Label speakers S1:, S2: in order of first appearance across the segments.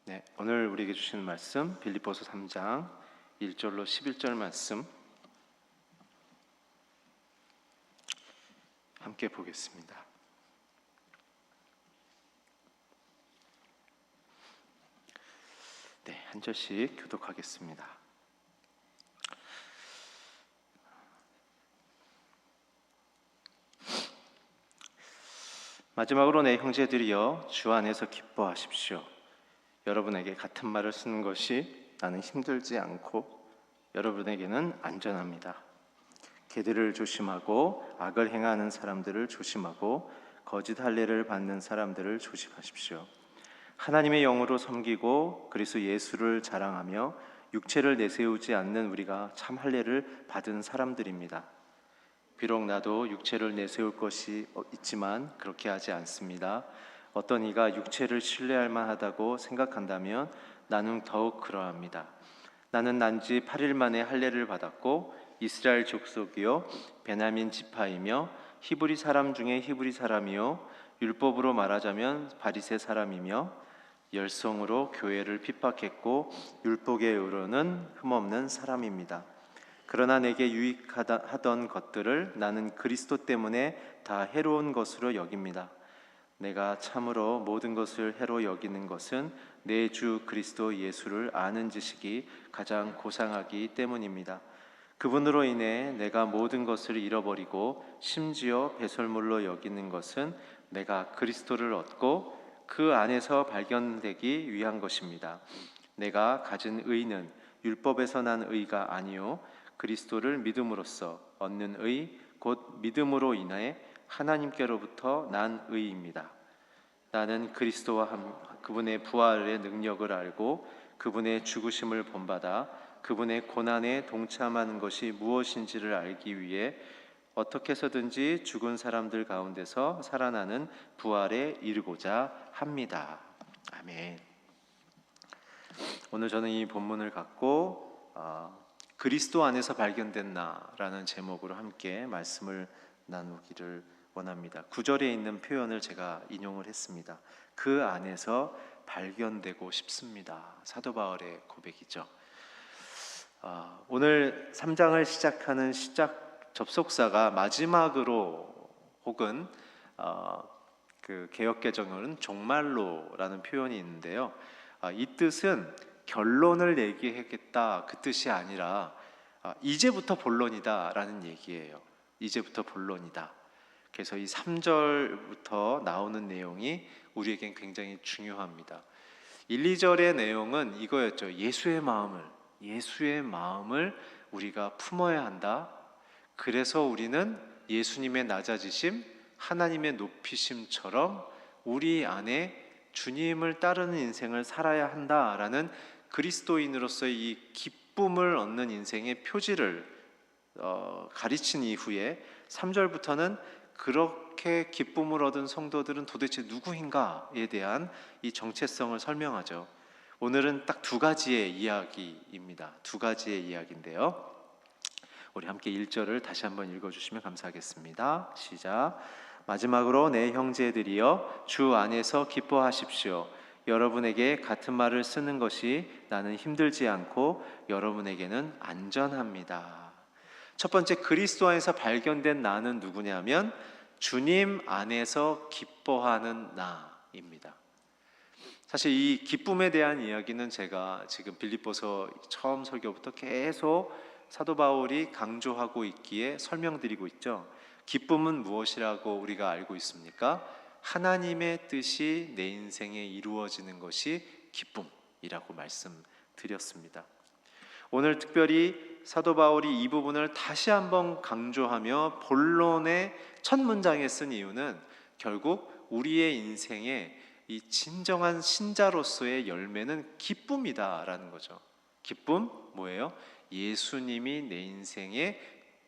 S1: 네, 오늘 우리에게 주시는 말씀 빌립보서 3장 1절로 11절 말씀 함께 보겠습니다. 네, 한 절씩 교독하겠습니다. 마지막으로 내 형제들이여 주 안에서 기뻐하십시오. 여러분에게 같은 말을 쓰는 것이 나는 힘들지 않고 여러분에게는 안전합니다. 계들을 조심하고 악을 행하는 사람들을 조심하고 거짓 할례를 받는 사람들을 조심하십시오. 하나님의 영으로 섬기고 그리스도 예수를 자랑하며 육체를 내세우지 않는 우리가 참 할례를 받은 사람들입니다. 비록 나도 육체를 내세울 것이 있지만 그렇게 하지 않습니다. 어떤 이가 육체를 신뢰할 만하다고 생각한다면 나는 더욱 그러합니다. 나는 난지 8일 만에 할례를 받았고 이스라엘 족속이요 베냐민 지파이며 히브리 사람 중에 히브리 사람이요 율법으로 말하자면 바리새 사람이며 열성으로 교회를 핍박했고 율법의 의로는 흠없는 사람입니다. 그러나 내게 유익하던 것들을 나는 그리스도 때문에 다 해로운 것으로 여깁니다. 내가 참으로 모든 것을 해로 여기는 것은 내 주 그리스도 예수를 아는 지식이 가장 고상하기 때문입니다. 그분으로 인해 내가 모든 것을 잃어버리고 심지어 배설물로 여기는 것은 내가 그리스도를 얻고 그 안에서 발견되기 위한 것입니다. 내가 가진 의는 율법에서 난 의가 아니요 그리스도를 믿음으로써 얻는 의 곧 믿음으로 인해 하나님께로부터 난 의입니다. 나는 그리스도와 그분의 부활의 능력을 알고 그분의 죽으심을 본받아 그분의 고난에 동참하는 것이 무엇인지를 알기 위해 어떻게 해서든지 죽은 사람들 가운데서 살아나는 부활에 이르고자 합니다. 아멘. 오늘 저는 이 본문을 갖고 그리스도 안에서 발견된 나라는 제목으로 함께 말씀을 나누기를 원합니다. 9절에 있는 표현을 제가 인용을 했습니다. 그 안에서 발견되고 싶습니다. 사도 바울의 고백이죠. 오늘 3장을 시작하는 시작 접속사가 마지막으로 혹은 그 개역개정어는 종말로라는 표현이 있는데요. 이 뜻은 결론을 얘기하겠다 그 뜻이 아니라 이제부터 본론이다 라는 얘기예요. 이제부터 본론이다. 그래서 이 3절부터 나오는 내용이 우리에겐 굉장히 중요합니다. 1, 2절의 내용은 이거였죠. 예수의 마음을 우리가 품어야 한다. 그래서 우리는 예수님의 낮아지심, 하나님의 높이심처럼 우리 안에 주님을 따르는 인생을 살아야 한다라는 그리스도인으로서의 이 기쁨을 얻는 인생의 표지를 가르친 이후에 3절부터는 그렇게 기쁨을 얻은 성도들은 도대체 누구인가에 대한 이 정체성을 설명하죠. 오늘은 딱 두 가지의 이야기입니다. 두 가지의 이야기인데요. 우리 함께 1절을 다시 한번 읽어주시면 감사하겠습니다. 시작. 마지막으로 내 형제들이여 주 안에서 기뻐하십시오. 여러분에게 같은 말을 쓰는 것이 나는 힘들지 않고 여러분에게는 안전합니다. 첫 번째, 그리스도 안에서 발견된 나는 누구냐면 주님 안에서 기뻐하는 나입니다. 사실 이 기쁨에 대한 이야기는 제가 지금 빌립보서 처음 설교부터 계속 사도 바울이 강조하고 있기에 설명드리고 있죠. 기쁨은 무엇이라고 우리가 알고 있습니까? 하나님의 뜻이 내 인생에 이루어지는 것이 기쁨이라고 말씀드렸습니다. 오늘 특별히 사도 바울이 이 부분을 다시 한번 강조하며 본론의 첫 문장에 쓴 이유는 결국 우리의 인생에 이 진정한 신자로서의 열매는 기쁨이다라는 거죠. 기쁨 뭐예요? 예수님이 내 인생의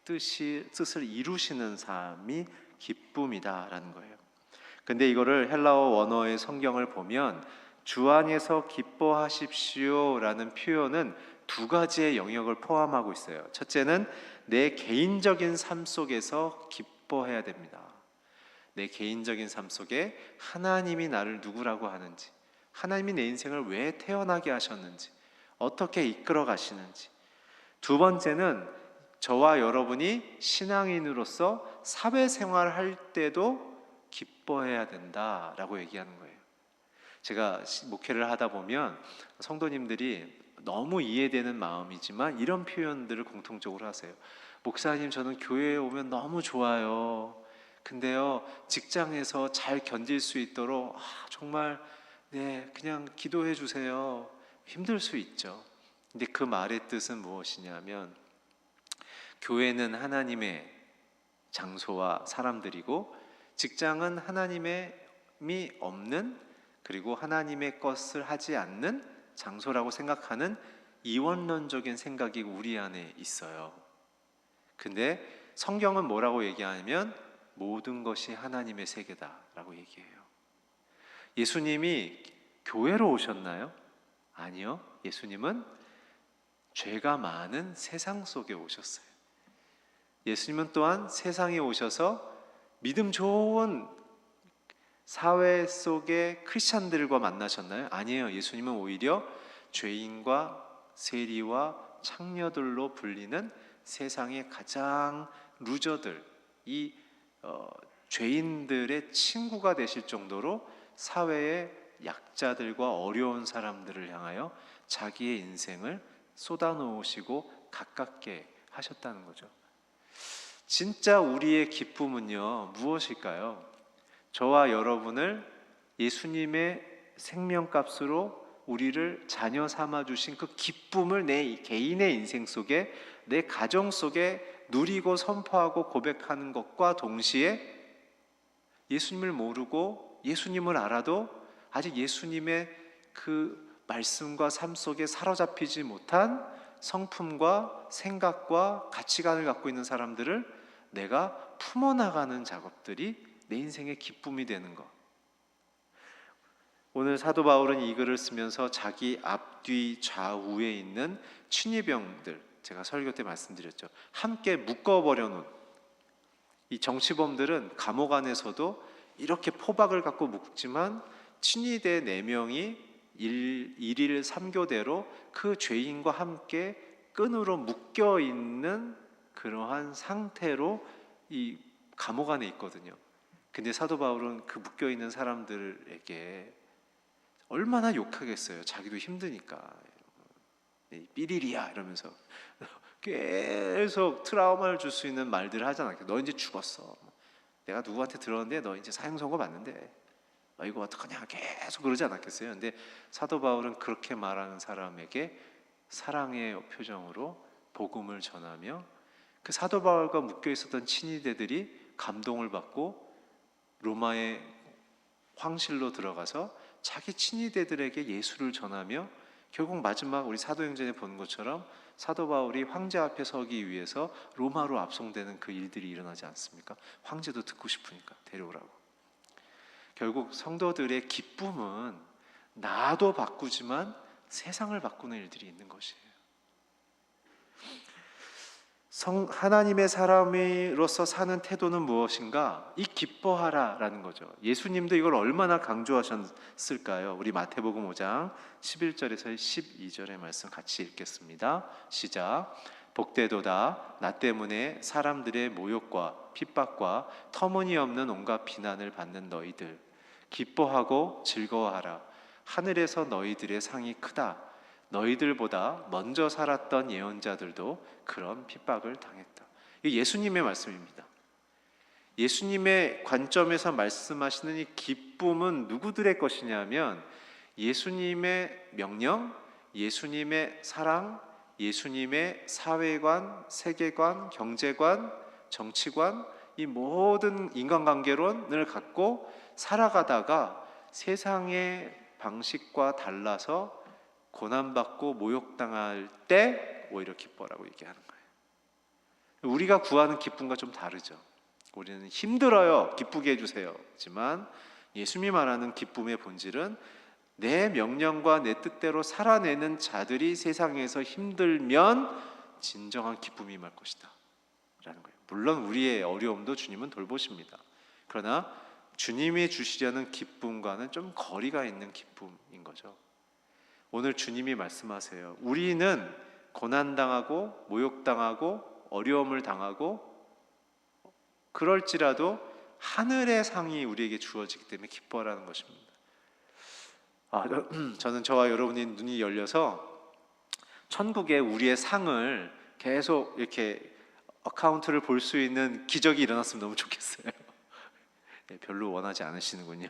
S1: 뜻을 이루시는 삶이 기쁨이다라는 거예요. 근데 이거를 헬라어 원어의 성경을 보면 주 안에서 기뻐하십시오라는 표현은 두 가지의 영역을 포함하고 있어요. 첫째는 내 개인적인 삶 속에서 기뻐해야 됩니다. 내 개인적인 삶 속에 하나님이 나를 누구라고 하는지, 하나님이 내 인생을 왜 태어나게 하셨는지, 어떻게 이끌어 가시는지. 두 번째는 저와 여러분이 신앙인으로서 사회생활을 할 때도 기뻐해야 된다라고 얘기하는 거예요. 제가 목회를 하다 보면 성도님들이 너무 이해되는 마음이지만 이런 표현들을 공통적으로 하세요. 목사님, 저는 교회에 오면 너무 좋아요. 근데요, 직장에서 잘 견딜 수 있도록 정말 그냥 기도해 주세요. 힘들 수 있죠. 근데 그 말의 뜻은 무엇이냐면, 교회는 하나님의 장소와 사람들이고 직장은 하나님이 없는, 그리고 하나님의 것을 하지 않는 장소라고 생각하는 이원론적인 생각이 우리 안에 있어요. 근데 성경은 뭐라고 얘기하냐면 모든 것이 하나님의 세계다라고 얘기해요. 예수님이 교회로 오셨나요? 아니요. 예수님은 죄가 많은 세상 속에 오셨어요. 예수님은 또한 세상에 오셔서 믿음 좋은 사회 속의 크리스찬들과 만나셨나요? 아니에요. 예수님은 오히려 죄인과 세리와 창녀들로 불리는 세상의 가장 루저들, 이 죄인들의 친구가 되실 정도로 사회의 약자들과 어려운 사람들을 향하여 자기의 인생을 쏟아놓으시고 가깝게 하셨다는 거죠. 진짜 우리의 기쁨은요, 무엇일까요? 저와 여러분을 예수님의 생명값으로 우리를 자녀 삼아 주신 그 기쁨을 내 개인의 인생 속에, 내 가정 속에 누리고 선포하고 고백하는 것과 동시에 예수님을 모르고 예수님을 알아도 아직 예수님의 그 말씀과 삶 속에 사로잡히지 못한 성품과 생각과 가치관을 갖고 있는 사람들을 내가 품어나가는 작업들이 내 인생의 기쁨이 되는 것. 오늘 사도 바울은 이 글을 쓰면서 자기 앞뒤 좌우에 있는 친위병들, 제가 설교 때 말씀드렸죠, 함께 묶어버려 놓은 이 정치범들은 감옥 안에서도 이렇게 포박을 갖고 묶지만 친위대 4명이 일일 3교대로 그 죄인과 함께 끈으로 묶여 있는 그러한 상태로 이 감옥 안에 있거든요. 근데 사도 바울은 그 묶여 있는 사람들에게 얼마나 욕하겠어요. 자기도 힘드니까. 삐리리야 이러면서 계속 트라우마를 줄 수 있는 말들을 하지 않았겠어요. 너 이제 죽었어. 내가 누구한테 들었는데 너 이제 사형 선고 받는데 너 이거 어떡하냐, 계속 그러지 않았겠어요. 근데 사도 바울은 그렇게 말하는 사람에게 사랑의 표정으로 복음을 전하며 그 사도 바울과 묶여 있었던 친위대들이 감동을 받고 로마의 황실로 들어가서 자기 친위대들에게 예수를 전하며 결국 마지막 우리 사도행전에 본 것처럼 사도 바울이 황제 앞에 서기 위해서 로마로 압송되는 그 일들이 일어나지 않습니까? 황제도 듣고 싶으니까 데려오라고. 결국 성도들의 기쁨은 나도 바꾸지만 세상을 바꾸는 일들이 있는 것이에요. 하나님의 사람으로서 사는 태도는 무엇인가? 이 기뻐하라라는 거죠. 예수님도 이걸 얼마나 강조하셨을까요? 우리 마태복음 5장 11절에서 12절의 말씀 같이 읽겠습니다. 시작. 복되도다 나 때문에 사람들의 모욕과 핍박과 터무니없는 온갖 비난을 받는 너희들, 기뻐하고 즐거워하라. 하늘에서 너희들의 상이 크다. 너희들보다 먼저 살았던 예언자들도 그런 핍박을 당했다. 이게 예수님의 말씀입니다. 예수님의 관점에서 말씀하시는 이 기쁨은 누구들의 것이냐면 예수님의 명령, 예수님의 사랑, 예수님의 사회관, 세계관, 경제관, 정치관, 이 모든 인간관계론을 갖고 살아가다가 세상의 방식과 달라서 고난받고 모욕당할 때 오히려 기뻐라고 얘기하는 거예요. 우리가 구하는 기쁨과 좀 다르죠. 우리는 힘들어요, 기쁘게 해주세요. 하지만 예수님이 말하는 기쁨의 본질은 내 명령과 내 뜻대로 살아내는 자들이 세상에서 힘들면 진정한 기쁨이 임할 것이다 라는 거예요. 물론 우리의 어려움도 주님은 돌보십니다. 그러나 주님이 주시려는 기쁨과는 좀 거리가 있는 기쁨인 거죠. 오늘 주님이 말씀하세요. 우리는 고난당하고 모욕당하고 어려움을 당하고 그럴지라도 하늘의 상이 우리에게 주어지기 때문에 기뻐하라는 것입니다. 저는 저와 여러분이 눈이 열려서 천국에 우리의 상을 계속 이렇게 어카운트를 볼 수 있는 기적이 일어났으면 너무 좋겠어요. 별로 원하지 않으시는군요.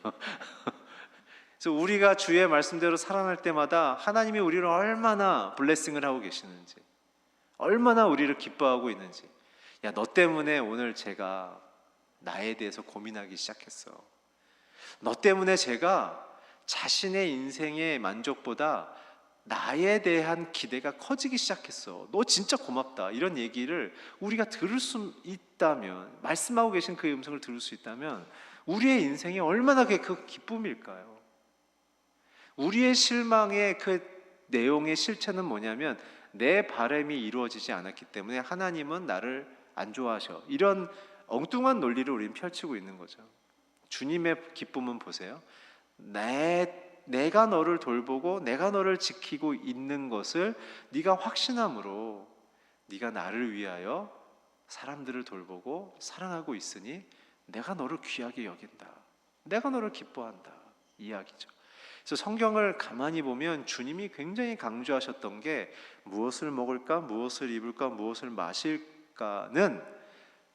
S1: 그래서 우리가 주의 말씀대로 살아날 때마다 하나님이 우리를 얼마나 블레싱을 하고 계시는지, 얼마나 우리를 기뻐하고 있는지. 야, 너 때문에 오늘 제가 나에 대해서 고민하기 시작했어. 너 때문에 제가 자신의 인생의 만족보다 나에 대한 기대가 커지기 시작했어. 너 진짜 고맙다. 이런 얘기를 우리가 들을 수 있다면, 말씀하고 계신 그의 음성을 들을 수 있다면 우리의 인생이 얼마나 그 기쁨일까요? 우리의 실망의 그 내용의 실체는 뭐냐면 내 바람이 이루어지지 않았기 때문에 하나님은 나를 안 좋아하셔. 이런 엉뚱한 논리를 우리는 펼치고 있는 거죠. 주님의 기쁨은 보세요. 내가 너를 돌보고 내가 너를 지키고 있는 것을 네가 확신함으로 네가 나를 위하여 사람들을 돌보고 사랑하고 있으니 내가 너를 귀하게 여긴다. 내가 너를 기뻐한다. 이 이야기죠. 그래서 성경을 가만히 보면 주님이 굉장히 강조하셨던 게 무엇을 먹을까, 무엇을 입을까, 무엇을 마실까는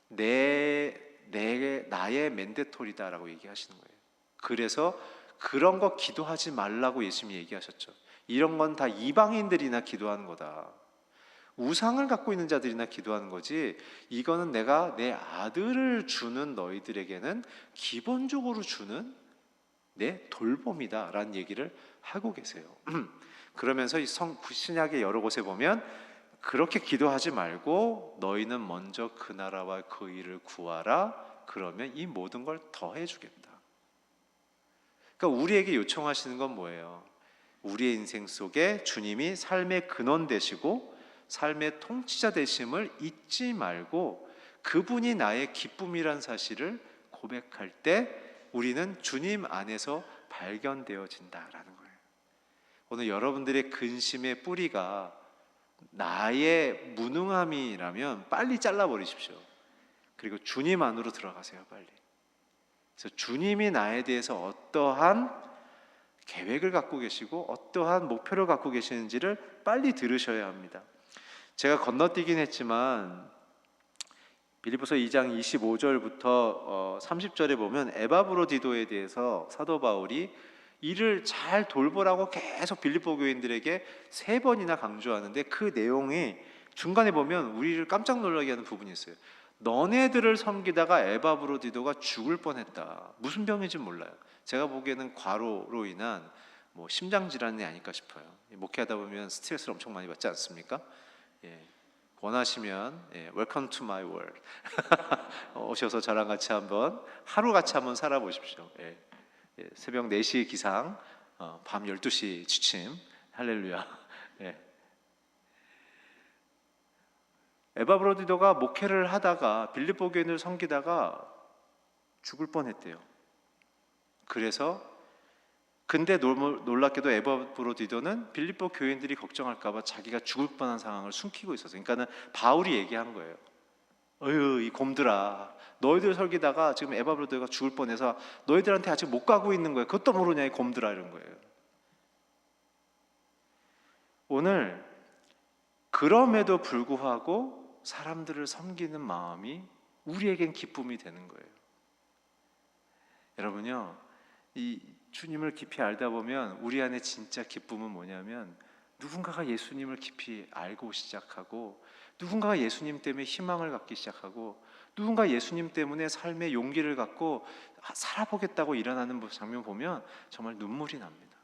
S1: 나의 맨데토리다라고 얘기하시는 거예요. 그래서 그런 거 기도하지 말라고 예수님이 얘기하셨죠. 이런 건 다 이방인들이나 기도하는 거다. 우상을 갖고 있는 자들이나 기도하는 거지, 이거는 내가 내 아들을 주는 너희들에게는 기본적으로 주는 내 돌봄이다 라는 얘기를 하고 계세요. 그러면서 이 신약의 여러 곳에 보면 그렇게 기도하지 말고 너희는 먼저 그 나라와 그 일을 구하라. 그러면 이 모든 걸 더해 주겠다. 그러니까 우리에게 요청하시는 건 뭐예요? 우리의 인생 속에 주님이 삶의 근원 되시고 삶의 통치자 되심을 잊지 말고 그분이 나의 기쁨이란 사실을 고백할 때 우리는 주님 안에서 발견되어진다라는 거예요. 오늘 여러분들의 근심의 뿌리가 나의 무능함이라면 빨리 잘라버리십시오. 그리고 주님 안으로 들어가세요, 빨리. 그래서 주님이 나에 대해서 어떠한 계획을 갖고 계시고 어떠한 목표를 갖고 계시는지를 빨리 들으셔야 합니다. 제가 건너뛰긴 했지만 빌립보서 2장 25절부터 30절에 보면 에바브로디도에 대해서 사도 바울이 이를 잘 돌보라고 계속 빌립보 교인들에게 3번이나 강조하는데 그 내용이 중간에 보면 우리를 깜짝 놀라게 하는 부분이 있어요. 너네들을 섬기다가 에바브로디도가 죽을 뻔했다. 무슨 병인지 몰라요. 제가 보기에는 과로로 인한 심장 질환이 아닐까 싶어요. 목회하다 보면 스트레스를 엄청 많이 받지 않습니까? 원하시면 Welcome to my world 오셔서 저랑 같이 한번 하루 같이 한번 살아보십시오. 새벽 4시 기상, 밤 12시 취침. 할렐루야. 에바브로디도가 목회를 하다가 빌립보 교인을 섬기다가 죽을 뻔했대요. 근데 놀랍게도 에바브로디도는 빌립보 교인들이 걱정할까 봐 자기가 죽을 뻔한 상황을 숨기고 있었어요. 그러니까는 바울이 얘기한 거예요. 어휴, 이 곰들아, 너희들 섬기다가 지금 에바브로디도가 죽을 뻔해서 너희들한테 아직 못 가고 있는 거야. 그것도 모르냐, 이 곰들아, 이런 거예요. 오늘 그럼에도 불구하고 사람들을 섬기는 마음이 우리에겐 기쁨이 되는 거예요. 여러분요, 이 주님을 깊이 알다 보면 우리 안에 진짜 기쁨은 뭐냐면 누군가가 예수님을 깊이 알고 시작하고 누군가가 예수님 때문에 희망을 갖기 시작하고 누군가 예수님 때문에 삶의 용기를 갖고 살아보겠다고 일어나는 장면 보면 정말 눈물이 납니다.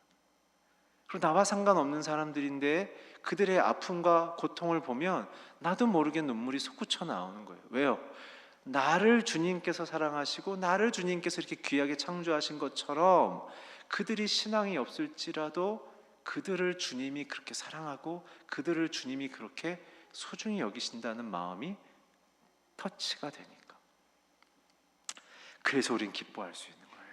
S1: 그리고 나와 상관없는 사람들인데 그들의 아픔과 고통을 보면 나도 모르게 눈물이 솟구쳐 나오는 거예요. 왜요? 나를 주님께서 사랑하시고 나를 주님께서 이렇게 귀하게 창조하신 것처럼 그들이 신앙이 없을지라도 그들을 주님이 그렇게 사랑하고 그들을 주님이 그렇게 소중히 여기신다는 마음이 터치가 되니까. 그래서 우린 기뻐할 수 있는 거예요.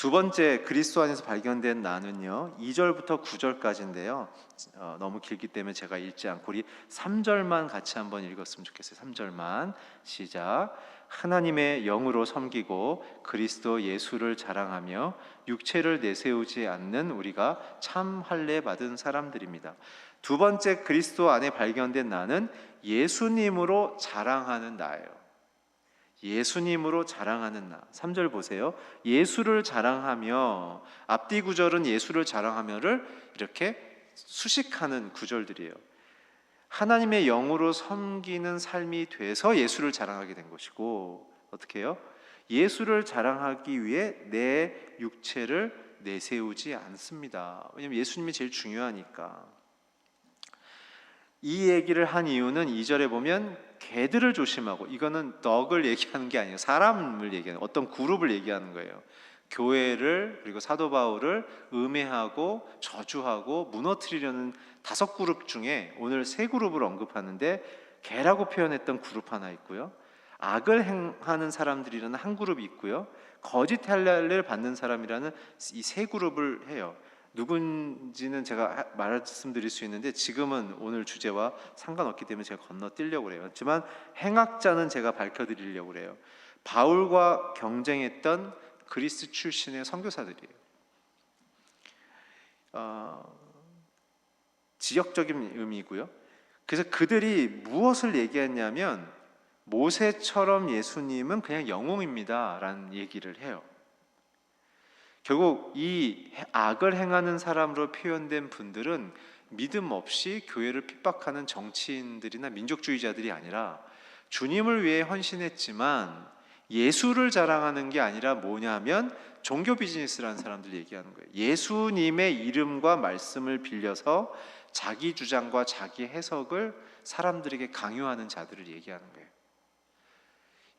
S1: 두 번째 그리스도 안에서 발견된 나는요, 2절부터 9절까지인데요. 너무 길기 때문에 제가 읽지 않고 우리 3절만 같이 한번 읽었으면 좋겠어요. 3절만 시작. 하나님의 영으로 섬기고 그리스도 예수를 자랑하며 육체를 내세우지 않는 우리가 참 할례 받은 사람들입니다. 두 번째 그리스도 안에 발견된 나는 예수님으로 자랑하는 나예요. 예수님으로 자랑하는 나. 3절 보세요. 예수를 자랑하며, 앞뒤 구절은 예수를 자랑하며를 이렇게 수식하는 구절들이에요. 하나님의 영으로 섬기는 삶이 돼서 예수를 자랑하게 된 것이고, 어떻게 해요? 예수를 자랑하기 위해 내 육체를 내세우지 않습니다. 왜냐하면 예수님이 제일 중요하니까. 이 얘기를 한 이유는 2절에 보면 개들을 조심하고, 이거는 덕을 얘기하는 게 아니에요. 사람을 얘기하는, 어떤 그룹을 얘기하는 거예요. 교회를, 그리고 사도 바울을 음해하고 저주하고 무너뜨리려는 5그룹 중에 오늘 3그룹을 언급하는데, 개라고 표현했던 그룹 하나 있고요, 악을 행하는 사람들이라는 한 그룹이 있고요, 거짓 할례를 받는 사람이라는 이 3그룹을 해요. 누군지는 제가 말씀드릴 수 있는데 지금은 오늘 주제와 상관없기 때문에 제가 건너뛰려고 그래요. 하지만 행악자는 제가 밝혀드리려고 그래요. 바울과 경쟁했던 그리스 출신의 선교사들이에요. 지역적인 의미고요. 그래서 그들이 무엇을 얘기했냐면, 모세처럼 예수님은 그냥 영웅입니다 라는 얘기를 해요. 결국 이 악을 행하는 사람으로 표현된 분들은 믿음 없이 교회를 핍박하는 정치인들이나 민족주의자들이 아니라 주님을 위해 헌신했지만 예수를 자랑하는 게 아니라 뭐냐면 종교 비즈니스라는 사람들 얘기하는 거예요. 예수님의 이름과 말씀을 빌려서 자기 주장과 자기 해석을 사람들에게 강요하는 자들을 얘기하는 거예요.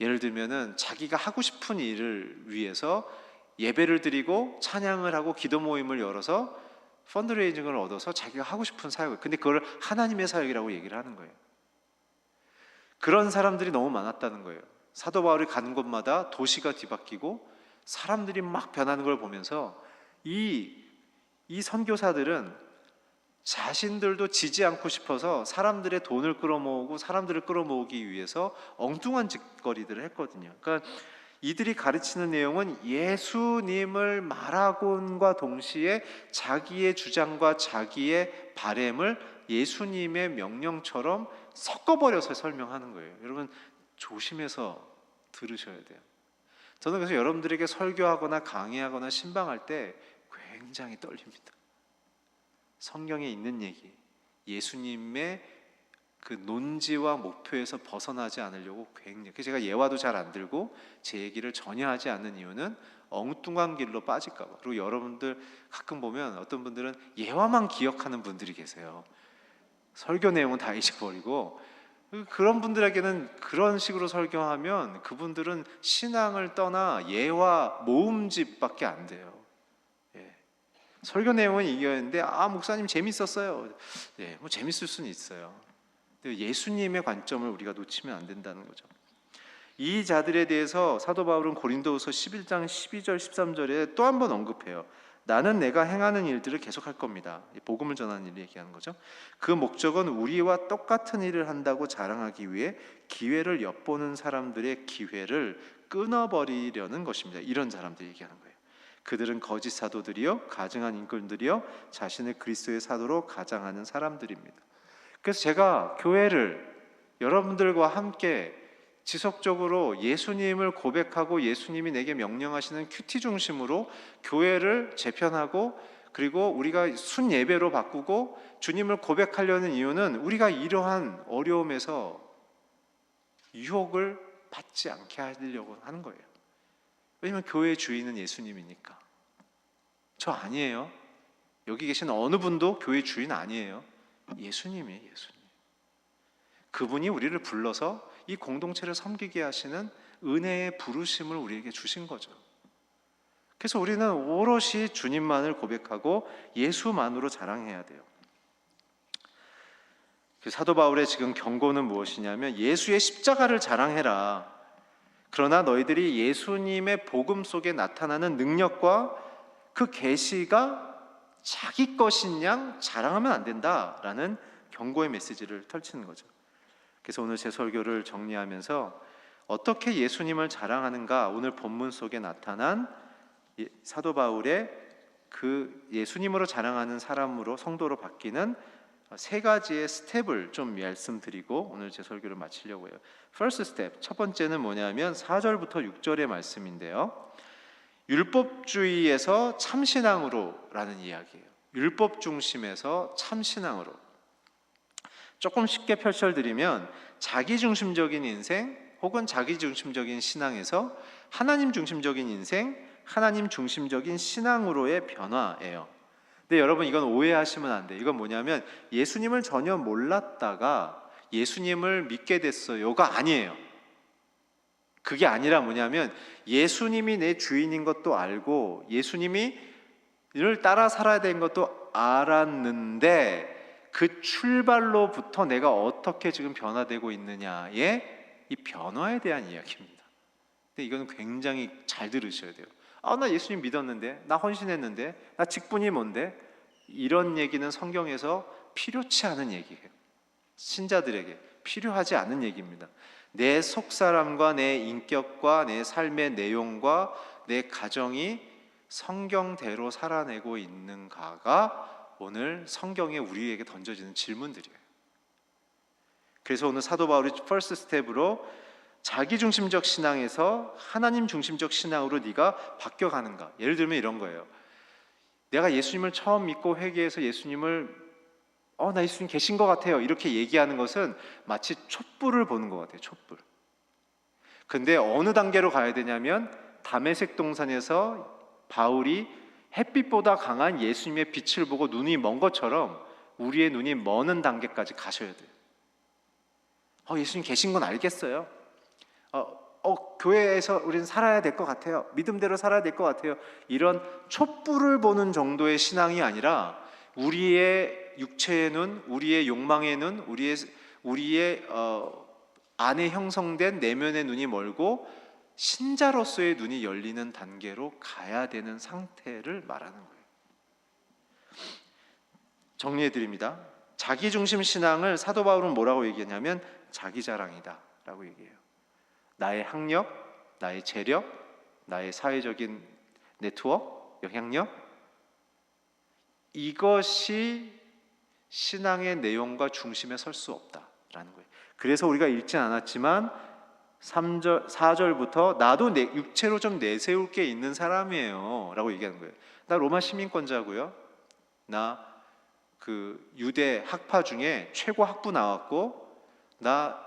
S1: 예를 들면은 자기가 하고 싶은 일을 위해서 예배를 드리고 찬양을 하고 기도 모임을 열어서 펀드레이징을 얻어서 자기가 하고 싶은 사역을, 근데 그걸 하나님의 사역이라고 얘기를 하는 거예요. 그런 사람들이 너무 많았다는 거예요. 사도 바울이 가는 곳마다 도시가 뒤바뀌고 사람들이 막 변하는 걸 보면서 이 선교사들은 자신들도 지지 않고 싶어서 사람들의 돈을 끌어모으고 사람들을 끌어모으기 위해서 엉뚱한 짓거리들을 했거든요. 그러니까 이들이 가르치는 내용은 예수님을 말하곤과 동시에 자기의 주장과 자기의 바램을 예수님의 명령처럼 섞어버려서 설명하는 거예요. 여러분 조심해서 들으셔야 돼요. 저는 그래서 여러분들에게 설교하거나 강의하거나 신방할 때 굉장히 떨립니다. 성경에 있는 얘기, 예수님의 그 논지와 목표에서 벗어나지 않으려고 굉장히, 그래서 제가 예화도 잘 안 들고 제 얘기를 전혀 하지 않는 이유는 엉뚱한 길로 빠질까 봐. 그리고 여러분들 가끔 보면 어떤 분들은 예화만 기억하는 분들이 계세요. 설교 내용은 다 잊어버리고. 그런 분들에게는 그런 식으로 설교하면 그분들은 신앙을 떠나 예화 모음집밖에 안 돼요. 설교 내용은 이거였는데 목사님 재밌었어요. 뭐 재밌을 수는 있어요. 예수님의 관점을 우리가 놓치면 안 된다는 거죠. 이 자들에 대해서 사도 바울은 고린도후서 11장 12절 13절에 또 한 번 언급해요. 나는 내가 행하는 일들을 계속할 겁니다. 복음을 전하는 일을 얘기하는 거죠. 그 목적은 우리와 똑같은 일을 한다고 자랑하기 위해 기회를 엿보는 사람들의 기회를 끊어버리려는 것입니다. 이런 사람들 얘기하는 거예요. 그들은 거짓 사도들이요 가증한 인권들이요 자신을 그리스도의 사도로 가장하는 사람들입니다. 그래서 제가 교회를 여러분들과 함께 지속적으로 예수님을 고백하고 예수님이 내게 명령하시는 큐티 중심으로 교회를 재편하고, 그리고 우리가 순예배로 바꾸고 주님을 고백하려는 이유는 우리가 이러한 어려움에서 유혹을 받지 않게 하려고 하는 거예요. 왜냐하면 교회의 주인은 예수님이니까. 저 아니에요. 여기 계신 어느 분도 교회 주인 아니에요. 예수님이에요. 예수님. 그분이 우리를 불러서 이 공동체를 섬기게 하시는 은혜의 부르심을 우리에게 주신 거죠. 그래서 우리는 오롯이 주님만을 고백하고 예수만으로 자랑해야 돼요. 사도 바울의 지금 경고는 무엇이냐면 예수의 십자가를 자랑해라. 그러나 너희들이 예수님의 복음 속에 나타나는 능력과 그 계시가 자기 것인 양 자랑하면 안 된다라는 경고의 메시지를 펼치는 거죠. 그래서 오늘 제 설교를 정리하면서 어떻게 예수님을 자랑하는가, 오늘 본문 속에 나타난 사도 바울의 그 예수님으로 자랑하는 사람으로, 성도로 바뀌는 세 가지의 스텝을 좀 말씀드리고 오늘 제 설교를 마치려고 해요. First step, 첫 번째는 뭐냐면 4절부터 6절의 말씀인데요, 율법주의에서 참신앙으로 라는 이야기예요. 율법 중심에서 참신앙으로. 조금 쉽게 펼쳐드리면 자기중심적인 인생 혹은 자기중심적인 신앙에서 하나님 중심적인 인생, 하나님 중심적인 신앙으로의 변화예요. 근데 여러분, 이건 오해하시면 안 돼요. 이건 뭐냐면 예수님을 전혀 몰랐다가 예수님을 믿게 됐어요가 아니에요. 그게 아니라 뭐냐면 예수님이 내 주인인 것도 알고 예수님이 를 따라 살아야 되는 것도 알았는데 그 출발로부터 내가 어떻게 지금 변화되고 있느냐의 이 변화에 대한 이야기입니다. 근데 이건 굉장히 잘 들으셔야 돼요. 나 예수님 믿었는데, 나 헌신했는데, 나 직분이 뭔데? 이런 얘기는 성경에서 필요치 않은 얘기예요. 신자들에게 필요하지 않은 얘기입니다. 내 속사람과 내 인격과 내 삶의 내용과 내 가정이 성경대로 살아내고 있는가가 오늘 성경에 우리에게 던져지는 질문들이에요. 그래서 오늘 사도 바울이 퍼스트 스텝으로 자기중심적 신앙에서 하나님 중심적 신앙으로 네가 바뀌어가는가. 예를 들면 이런 거예요. 내가 예수님을 처음 믿고 회개해서 예수님을 나 예수님 계신 것 같아요, 이렇게 얘기하는 것은 마치 촛불을 보는 것 같아요. 촛불. 근데 어느 단계로 가야 되냐면 다메섹 동산에서 바울이 햇빛보다 강한 예수님의 빛을 보고 눈이 먼 것처럼 우리의 눈이 머는 단계까지 가셔야 돼요. 예수님 계신 건 알겠어요. 교회에서 우리는 살아야 될 것 같아요. 믿음대로 살아야 될 것 같아요. 이런 촛불을 보는 정도의 신앙이 아니라 우리의 육체의 눈, 우리의 욕망의 눈, 우리의 안에 형성된 내면의 눈이 멀고 신자로서의 눈이 열리는 단계로 가야 되는 상태를 말하는 거예요. 정리해드립니다. 자기중심 신앙을 사도 바울은 뭐라고 얘기하냐면 자기자랑이다 라고 얘기해요. 나의 학력, 나의 재력, 나의 사회적인 네트워크, 영향력, 이것이 신앙의 내용과 중심에 설 수 없다라는 거예요. 그래서 우리가 읽진 않았지만 4절부터 나도 내 육체로 좀 내세울 게 있는 사람이에요 라고 얘기하는 거예요. 나 로마 시민권자고요. 나 그 유대 학파 중에 최고 학부 나왔고, 나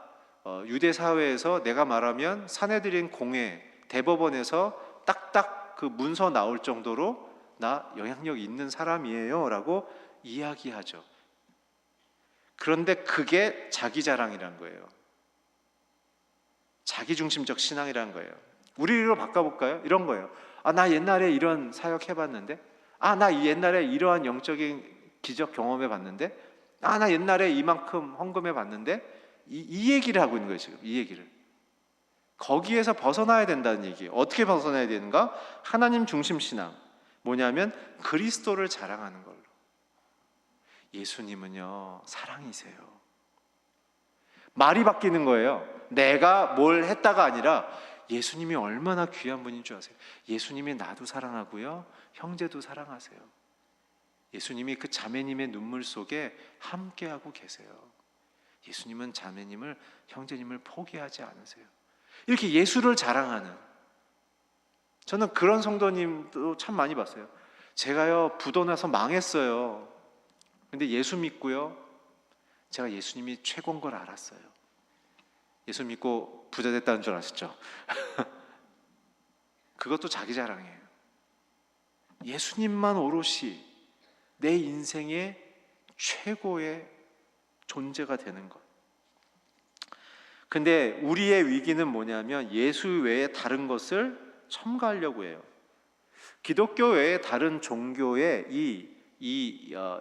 S1: 유대 사회에서 내가 말하면 사내들인 공회, 대법원에서 딱딱 그 문서 나올 정도로 나 영향력 있는 사람이에요 라고 이야기하죠. 그런데 그게 자기 자랑이란 거예요. 자기중심적 신앙이라는 거예요. 우리로 바꿔볼까요? 이런 거예요. 나 옛날에 이런 사역 해봤는데, 나 옛날에 이러한 영적인 기적 경험해봤는데, 나 옛날에 이만큼 헌금해봤는데, 이 얘기를 하고 있는 거예요. 지금 이 얘기를. 거기에서 벗어나야 된다는 얘기예요. 어떻게 벗어나야 되는가? 하나님 중심 신앙. 뭐냐면 그리스도를 자랑하는 걸로. 예수님은요 사랑이세요. 말이 바뀌는 거예요. 내가 뭘 했다가 아니라 예수님이 얼마나 귀한 분인 줄 아세요? 예수님이 나도 사랑하고요, 형제도 사랑하세요. 예수님이 그 자매님의 눈물 속에 함께하고 계세요. 예수님은 자매님을, 형제님을 포기하지 않으세요. 이렇게 예수를 자랑하는, 저는 그런 성도님도 참 많이 봤어요. 제가요 부도 나서 망했어요. 근데 예수 믿고요, 제가 예수님이 최고인 걸 알았어요. 예수 믿고 부자 됐다는 줄 아셨죠? 그것도 자기 자랑이에요. 예수님만 오롯이 내 인생의 최고의 존재가 되는 것. 근데 우리의 위기는 뭐냐면 예수 외에 다른 것을 첨가하려고 해요. 기독교 외에 다른 종교의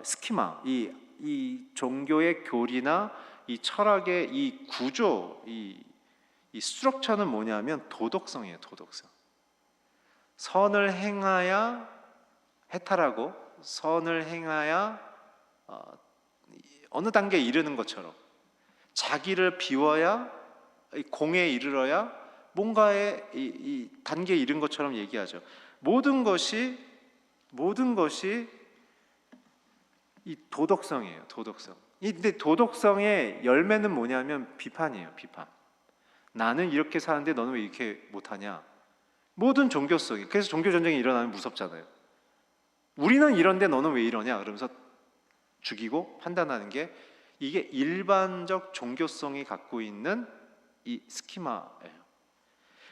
S1: 스키마, 이 종교의 교리나 이 철학의 이 구조, 이
S2: 이 스트럭처는 뭐냐면 도덕성이에요. 도덕성. 선을 행하야 해탈하고 선을 행하야 어느 단계에 이르는 것처럼, 자기를 비워야 공에 이르러야 뭔가의 이 단계에 이른 것처럼 얘기하죠. 모든 것이 이 도덕성이에요. 도덕성. 근데 도덕성의 열매는 뭐냐면 비판이에요. 비판. 나는 이렇게 사는데 너는 왜 이렇게 못하냐? 모든 종교성이. 그래서 종교 전쟁이 일어나면 무섭잖아요. 우리는 이런데 너는 왜 이러냐? 그러면서 죽이고 판단하는 게, 이게 일반적 종교성이 갖고 있는 이 스키마예요.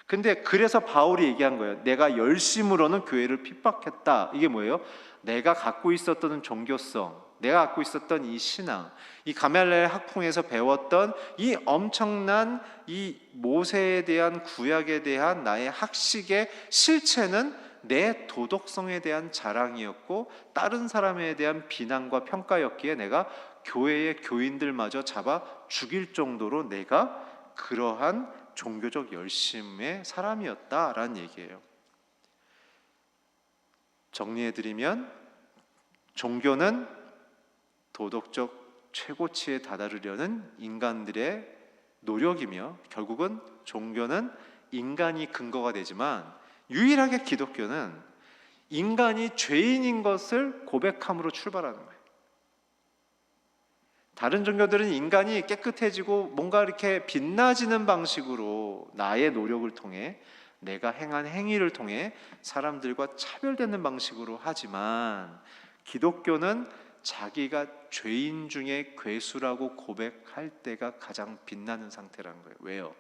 S2: 근데 그래서 바울이 얘기한 거예요. 내가 열심으로는 교회를 핍박했다. 이게 뭐예요? 내가 갖고 있었던 종교성, 내가 갖고 있었던 이 신앙, 이 가말리엘 학풍에서 배웠던 이 엄청난 이 모세에 대한 구약에 대한 나의 학식의 실체는 내 도덕성에 대한 자랑이었고 다른 사람에 대한 비난과 평가였기에 내가 교회의 교인들마저 잡아 죽일 정도로 내가 그러한 종교적 열심의 사람이었다라는 얘기예요. 정리해드리면, 종교는 도덕적 최고치에 다다르려는 인간들의 노력이며, 결국은 종교는 인간이 근거가 되지만 유일하게 기독교는 인간이 죄인인 것을 고백함으로 출발하는 거예요. 다른 종교들은 인간이 깨끗해지고 뭔가 이렇게 빛나지는 방식으로 나의 노력을 통해, 내가 행한 행위를 통해 사람들과 차별되는 방식으로 하지만, 기독교는 자기가 죄인 중에 괴수라고 고백할 때가 가장 빛나는 상태라는 거예요. 왜요?